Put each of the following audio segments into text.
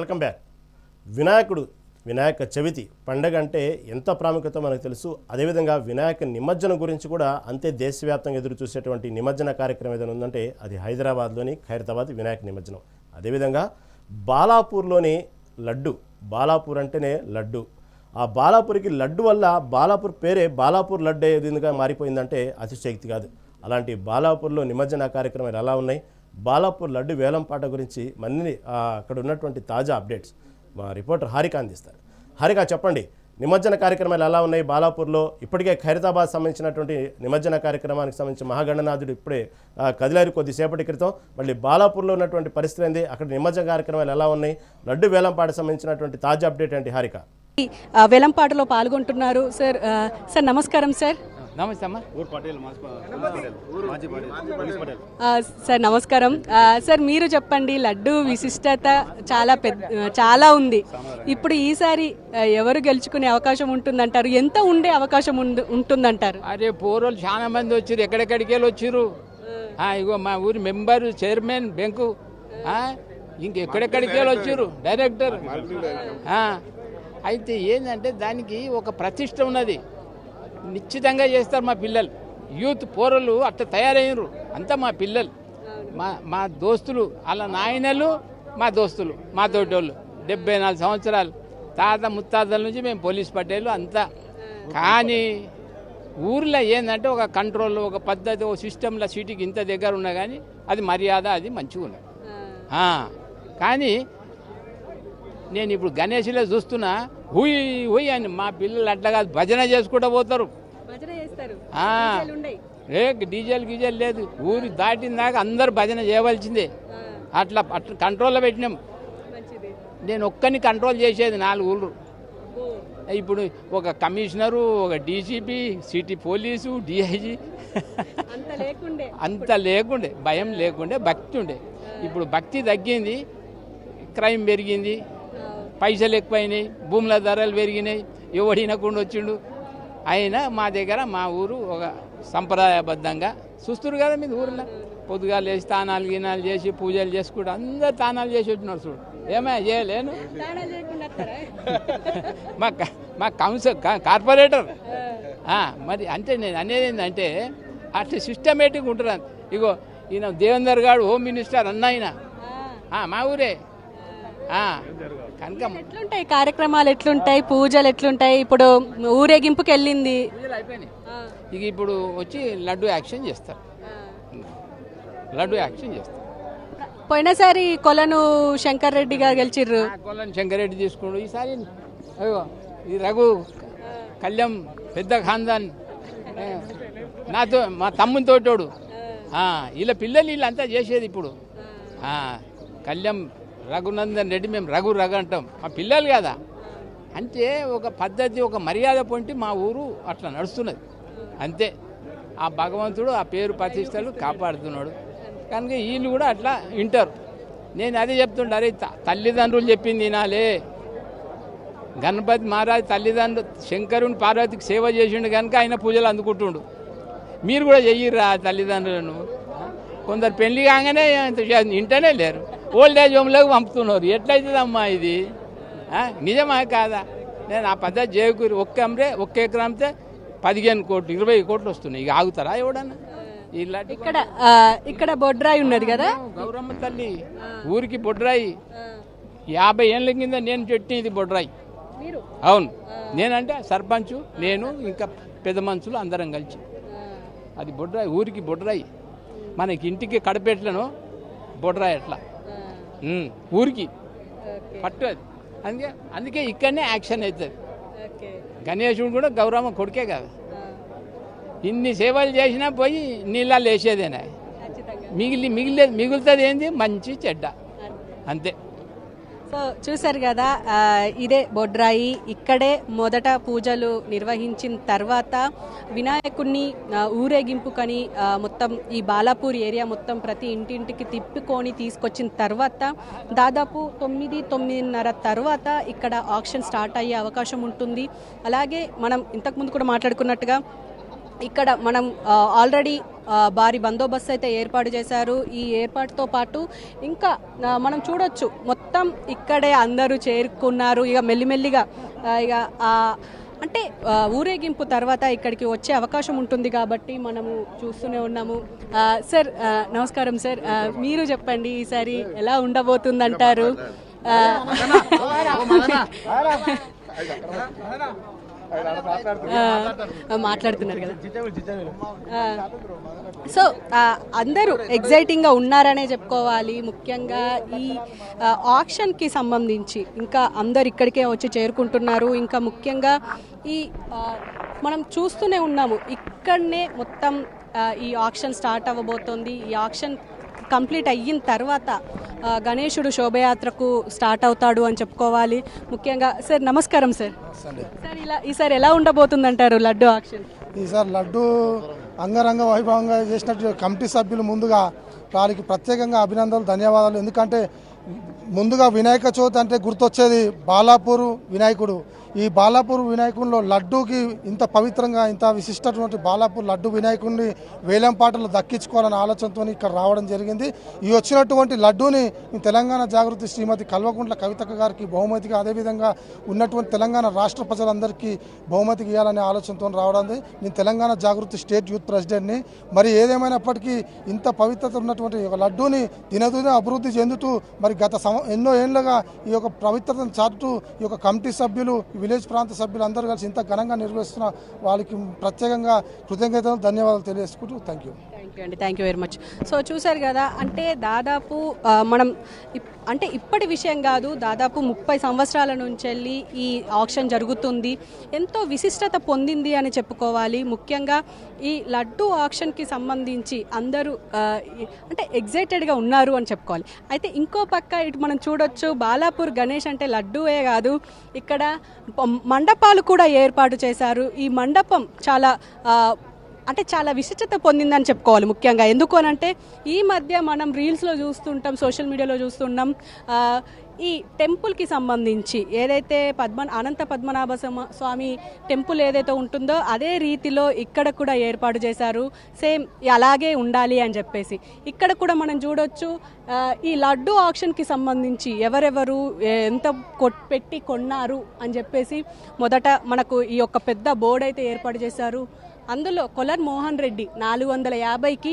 Welcome back. Vinayaka Chavithi పండగ అంటే ఎంత ప్రాముఖ్యత మనకు తెలుసు. అదేవిధంగా వినాయక నిమజ్జనం గురించి కూడా అంతే దేశవ్యాప్తంగా ఎదురు చూసేటువంటి నిమజ్జన కార్యక్రమం ఏదైనా ఉందంటే అది హైదరాబాద్లోని ఖైరతాబాద్ వినాయక నిమజ్జనం. అదేవిధంగా బాలాపూర్లోని లడ్డు, బాలాపూర్ అంటేనే లడ్డు. ఆ బాలాపూర్కి లడ్డు వల్ల బాలాపూర్ పేరే బాలాపూర్ లడ్డు ఏ విధంగా మారిపోయిందంటే అతిశక్తి కాదు. అలాంటి బాలాపూర్లో నిమజ్జన కార్యక్రమాలు ఎలా ఉన్నాయి, బాలాపూర్ లడ్డు వేలం పాట గురించి మన్ని అక్కడ ఉన్నటువంటి తాజా అప్డేట్స్ మా రిపోర్టర్ హారిక అందిస్తారు. హారిక, చెప్పండి, నిమజ్జన కార్యక్రమాలు ఎలా ఉన్నాయి బాలాపూర్లో? ఇప్పటికే ఖైరతాబాద్ సంబంధించినటువంటి నిమజ్జన కార్యక్రమానికి సంబంధించి మహాగణనాథుడు ఇప్పుడే కదిలారు కొద్దిసేపటి క్రితం. మళ్ళీ బాలాపూర్లో ఉన్నటువంటి పరిస్థితి ఏంది, అక్కడ నిమజ్జన కార్యక్రమాలు ఎలా ఉన్నాయి, లడ్డు వేలంపాట సంబంధించినటువంటి తాజా అప్డేట్ ఏంటి హారిక? వేలంపాటలో పాల్గొంటున్నారు సార్. సార్ నమస్కారం సార్. నమస్తే అమ్మా. సార్ నమస్కారం. సార్ మీరు చెప్పండి, లడ్డు విశిష్టత చాలా ఉంది. ఇప్పుడు ఈసారి ఎవరు గెలుచుకునే అవకాశం ఉంటుందంటారు? ఎంత ఉండే అవకాశం ఉంటుందంటారు? అరే పోరోలు చాలా మంది వచ్చారు, ఎక్కడెక్కడికి వెళ్ళి వచ్చారు. ఇగో మా ఊరి మెంబరు, చైర్మన్ బ్యాంకు, ఇంకెక్కడెక్కడికి వెళ్ళి వచ్చారు, డైరెక్టర్. అయితే ఏంటంటే దానికి ఒక ప్రతిష్ట ఉన్నది, నిశ్చితంగా చేస్తారు మా పిల్లలు. యూత్ పోరలు అట్లా తయారయ్యారు, అంతా మా పిల్లలు, మా దోస్తులు, అలా నాయనలు, మా దోస్తులు, మా తోటోళ్ళు. 74 సంవత్సరాలు తాత ముత్తాతల నుంచి మేము పోలీస్ పట్టేళ్ళు అంతా. కానీ ఊర్లో ఏంటంటే ఒక కంట్రోల్, ఒక పద్ధతి, ఒక సిస్టంలో సీటుకి ఇంత దగ్గర ఉన్నా కానీ అది మర్యాద, అది మంచిగా ఉన్నది. కానీ నేను ఇప్పుడు గణేష్లో చూస్తున్నా, హుయ్ హుయ్ అని మా పిల్లలు అట్లా కాదు, భజన చేసుకుంటూ పోతారు. డీజల్ గీజల్ లేదు, ఊరి దాటిన దాకా అందరు భజన చేయవలసిందే. అట్లా కంట్రోల్లో పెట్టినాం. నేను ఒక్కరిని కంట్రోల్ చేసేది 4 ఊళ్ళు. ఇప్పుడు ఒక కమిషనరు, ఒక డీసీపీ, సిటీ పోలీసు, డిఐజీ, అంత లేకుండే, భయం లేకుండే, భక్తి ఉండే. ఇప్పుడు భక్తి తగ్గింది, క్రైమ్ పెరిగింది, పైసలు ఎక్కువైనాయి, భూముల ధరలు పెరిగినాయి, ఎవడినకుండా వచ్చిండు. అయినా మా దగ్గర మా ఊరు ఒక సంప్రదాయబద్ధంగా చూస్తున్నారు కదా. మీరు ఊరిలో పొద్దుగా లేచి తానాలు గీనాలు చేసి పూజలు చేసుకుంటూ అందరు తానాలు చేసి వచ్చినారు. చూడు, ఏమైనా చేయలేను. మా కౌన్సిల్ కార్పొరేటర్ మరి అంటే నేను అనేది ఏంటంటే అట్లా సిస్టమేటిక్గా ఉంటున్నాను. ఇగో ఈయన దేవేందర్ గారు హోమ్ మినిస్టర్ అన్న మా ఊరే. కనుక ఎట్లుంటాయి కార్యక్రమాలు, ఎట్లుంటాయి పూజలు, ఎట్లుంటాయి? ఇప్పుడు ఊరేగింపుకి వెళ్ళింది, పూజలు అయిపోయినాయి. ఇక ఇప్పుడు వచ్చి లడ్డు యాక్షన్ చేస్తారు. పోయినసారి కొలను శంకర్ రెడ్డి గారు గెలిచిర్రు. కొలను శంకర్ రెడ్డి తీసుకుండు. ఈసారి ఈ రఘు కళ్యాణ్ పెద్ద ఖాందాన్, నాతో మా తమ్ముని తోటోడు, వీళ్ళ పిల్లలు వీళ్ళంతా చేసేది. ఇప్పుడు కళ్యాణ్ రఘునందన్ రెడ్డి, మేము రఘు అంటాం, మా పిల్లలు కదా. అంటే ఒక పద్ధతి, ఒక మర్యాద పొంటి మా ఊరు అట్లా నడుస్తున్నది అంతే. ఆ భగవంతుడు ఆ పేరు ప్రతిష్టలు కాపాడుతున్నాడు. కనుక వీళ్ళు కూడా అట్లా వింటారు. నేను అదే చెప్తుండే, అరే తల్లిదండ్రులు చెప్పింది వినాలే. గణపతి మహారాజ్ తల్లిదండ్రులు శంకరుని పార్వతికి సేవ చేసిండు కనుక ఆయన పూజలు అందుకుంటుండు. మీరు కూడా చెయ్యిర్రా తల్లిదండ్రులను. కొందరు పెళ్లి కాగానే ఇంటనే లేరు, ఓల్డ్ ఏజ్ హోమ్లోకి పంపుతున్నారు. ఎట్లయితుందమ్మా ఇది? నిజమా కాదా? నేను ఆ పద్ధతి చేయకూరి. ఒక్క ఎకరం అమ్మితే 15 కోట్లు 20 కోట్లు వస్తున్నాయి. ఇక ఆగుతారా ఎవడన్నా? ఇలాంటి ఇక్కడ బొడ్రాయి ఉన్నది కదా, గౌరమ్మ తల్లి ఊరికి బొడ్రాయి. 50 ఏళ్ళ కింద నేను చెట్టు ఇది బొడ్రాయి. అవును, నేనంటే సర్పంచ్, నేను ఇంకా పెద్ద మనుషులు అందరం కలిసి. అది బొడ్రాయి, ఊరికి బొడ్రాయి. మనకి ఇంటికి కడపెట్లను బొడ్రాయి అట్లా ఊరికి పట్టు. అది అందుకే ఇక్కడనే యాక్షన్ అవుతుంది. గణేశుడు కూడా గౌరమ్మ కొడుకే కదా. ఇన్ని సేవలు చేసినా పోయి నీళ్ళల్లో వేసేదేనా? మిగులుతుంది ఏంది? మంచి చెడ్డ, అంతే. సో చూసారు కదా, ఇదే బొడ్రాయి. ఇక్కడే మొదట పూజలు నిర్వహించిన తర్వాత వినాయకుడిని ఊరేగింపుకని మొత్తం ఈ బాలాపూర్ ఏరియా మొత్తం ప్రతి ఇంటింటికి తిప్పుకొని తీసుకొచ్చిన తర్వాత దాదాపు 9-9:30 తర్వాత ఇక్కడ ఆక్షన్ స్టార్ట్ అయ్యే అవకాశం ఉంటుంది. అలాగే మనం ఇంతకుముందు కూడా మాట్లాడుకున్నట్టుగా ఇక్కడ మనం ఆల్రెడీ భారీ బందోబస్తు అయితే ఏర్పాటు చేశారు. ఈ ఏర్పాటుతో పాటు ఇంకా మనం చూడొచ్చు మొత్తం ఇక్కడే అందరూ చేరుకున్నారు. ఇక మెల్లిమెల్లిగా ఇక అంటే ఊరేగింపు తర్వాత ఇక్కడికి వచ్చే అవకాశం ఉంటుంది కాబట్టి మనము చూస్తూనే ఉన్నాము. సార్ నమస్కారం సార్, మీరు చెప్పండి ఈసారి ఎలా ఉండబోతుందంటారు? మాట్లాడుతున్నారు కదా. సో అందరూ ఎగ్జైటింగ్గా ఉన్నారనే చెప్పుకోవాలి. ముఖ్యంగా ఈ ఆక్షన్కి సంబంధించి ఇంకా అందరు ఇక్కడికే వచ్చి చేరుకుంటున్నారు. ఇంకా ముఖ్యంగా ఈ మనం చూస్తూనే ఉన్నాము, ఇక్కడనే మొత్తం ఈ ఆక్షన్ స్టార్ట్ అవ్వబోతోంది. ఈ ఆక్షన్ కంప్లీట్ అయిన తర్వాత గణేశుడు శోభయాత్రకు స్టార్ట్ అవుతాడు అని చెప్పుకోవాలి. ముఖ్యంగా సార్ నమస్కారం సార్. సార్ ఈసారి ఎలా ఉండబోతుందంటారు లడ్డు ఆక్షన్? ఈసారి లడ్డు అంగరంగ వైభవంగా చేసినట్టు కమిటీ సభ్యులు ముందుగా వారికి ప్రత్యేకంగా అభినందనలు, ధన్యవాదాలు. ఎందుకంటే ముందుగా వినాయక చవితి అంటే గుర్తొచ్చేది బాలాపూర్ వినాయకుడు. ఈ బాలాపూర్ వినాయకుడిలో లడ్డూకి ఇంత పవిత్రంగా ఇంత విశిష్టటువంటి బాలాపూర్ లడ్డు వినాయకుడిని వేలం పాటలు దక్కించుకోవాలనే ఆలోచనతో ఇక్కడ రావడం జరిగింది. ఈ వచ్చినటువంటి లడ్డూని తెలంగాణ జాగృతి శ్రీమతి కల్వకుంట్ల కవితక్క గారికి బహుమతిగా, అదేవిధంగా ఉన్నటువంటి తెలంగాణ రాష్ట్ర ప్రజలందరికీ బహుమతికి ఇవ్వాలనే ఆలోచనతో రావడం. నేను తెలంగాణ జాగృతి స్టేట్ యూత్ ప్రెసిడెంట్ని. మరి ఏదేమైనప్పటికీ ఇంత పవిత్రత ఉన్నటువంటి ఒక లడ్డూని దినదిన అభివృద్ధి చెందుతూ మరి గత ఎన్నో ఏళ్లుగా ఈ యొక్క పవిత్రతను చాటుతూ ఈ యొక్క కమిటీ సభ్యులు, విలేజ్ ప్రాంత సభ్యులు అందరూ కలిసి ఇంత ఘనంగా నిర్వహిస్తున్న వాళ్ళకి ప్రత్యేకంగా కృతజ్ఞతలు, ధన్యవాదాలు తెలియజేసుకుంటూ థ్యాంక్ యూ అండి. Thank you very much. So చూశారు కదా, అంటే దాదాపు మనం అంటే ఇప్పటి విషయం కాదు, దాదాపు 30 సంవత్సరాల నుంచి వెళ్ళి ఈ ఆక్షన్ జరుగుతుంది. ఎంతో విశిష్టత పొందింది అని చెప్పుకోవాలి. ముఖ్యంగా ఈ లడ్డు ఆక్షన్కి సంబంధించి అందరూ అంటే ఎగ్జైటెడ్గా ఉన్నారు అని చెప్పుకోవాలి. అయితే ఇంకో పక్క ఇటు మనం చూడొచ్చు, బాలాపూర్ గణేష్ అంటే లడ్డూయే కాదు, ఇక్కడ మండపాలు కూడా ఏర్పాటు చేశారు. ఈ మండపం చాలా విశిష్టత పొందిందని చెప్పుకోవాలి. ముఖ్యంగా ఎందుకు అనంటే ఈ మధ్య మనం రీల్స్లో చూస్తుంటాం, సోషల్ మీడియాలో చూస్తున్నాం, ఈ టెంపుల్కి సంబంధించి ఏదైతే అనంత పద్మనాభ స్వామి టెంపుల్ ఏదైతే ఉంటుందో అదే రీతిలో ఇక్కడ కూడా ఏర్పాటు చేశారు. సేమ్ అలాగే ఉండాలి అని చెప్పేసి ఇక్కడ కూడా మనం చూడొచ్చు. ఈ లడ్డు ఆక్షన్కి సంబంధించి ఎవరెవరు ఎంత పెట్టి కొన్నారు అని చెప్పేసి మొదట మనకు ఈ యొక్క పెద్ద బోర్డు అయితే ఏర్పాటు చేశారు. అందులో కొలర్ మోహన్ రెడ్డి 450కి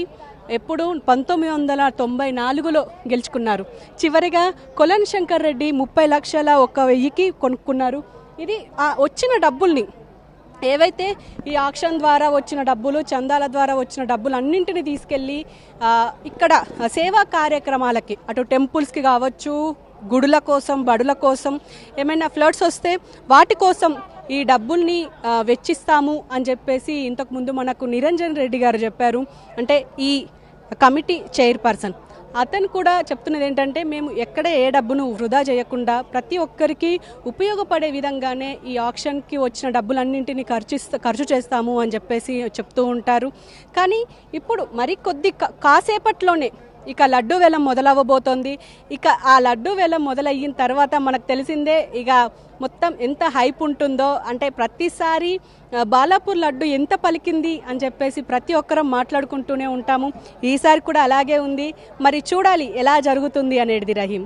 ఎప్పుడు 1994లో గెలుచుకున్నారు. చివరిగా కొలన్ శంకర్ రెడ్డి 30,01,000కి కొనుక్కున్నారు. ఇది వచ్చిన డబ్బుల్ని ఏవైతే ఈ ఆక్షన్ ద్వారా వచ్చిన డబ్బులు, చందాల ద్వారా వచ్చిన డబ్బులు అన్నింటినీ తీసుకెళ్ళి ఇక్కడ సేవా కార్యక్రమాలకి, అటు టెంపుల్స్కి కావచ్చు, గుడుల కోసం, బడుల కోసం, ఏమైనా ఫ్లడ్స్ వస్తే వాటి కోసం ఈ డబ్బుల్ని వెచ్చిస్తాము అని చెప్పేసి ఇంతకుముందు మనకు నిరంజన్ రెడ్డి గారు చెప్పారు. అంటే ఈ కమిటీ చైర్పర్సన్ అతను కూడా చెప్తున్నది ఏంటంటే, మేము ఎక్కడ ఏ డబ్బును వృధా చేయకుండా ప్రతి ఒక్కరికి ఉపయోగపడే విధంగానే ఈ ఆక్షన్కి వచ్చిన డబ్బులన్నింటినీ ఖర్చు చేస్తాము అని చెప్పేసి చెప్తూ ఉంటారు. కానీ ఇప్పుడు మరి కాసేపట్లోనే ఇక లడ్డు వేలం మొదలవ్వబోతోంది. ఇక ఆ లడ్డు వేలం మొదలయ్యిన తర్వాత మనకు తెలిసిందే ఇక మొత్తం ఎంత హైప్ ఉంటుందో. అంటే ప్రతిసారి బాలాపూర్ లడ్డు ఎంత పలికింది అని చెప్పేసి ప్రతి ఒక్కరం మాట్లాడుకుంటూనే ఉంటాము. ఈసారి కూడా అలాగే ఉంది. మరి చూడాలి ఎలా జరుగుతుంది అనేది. రహీం.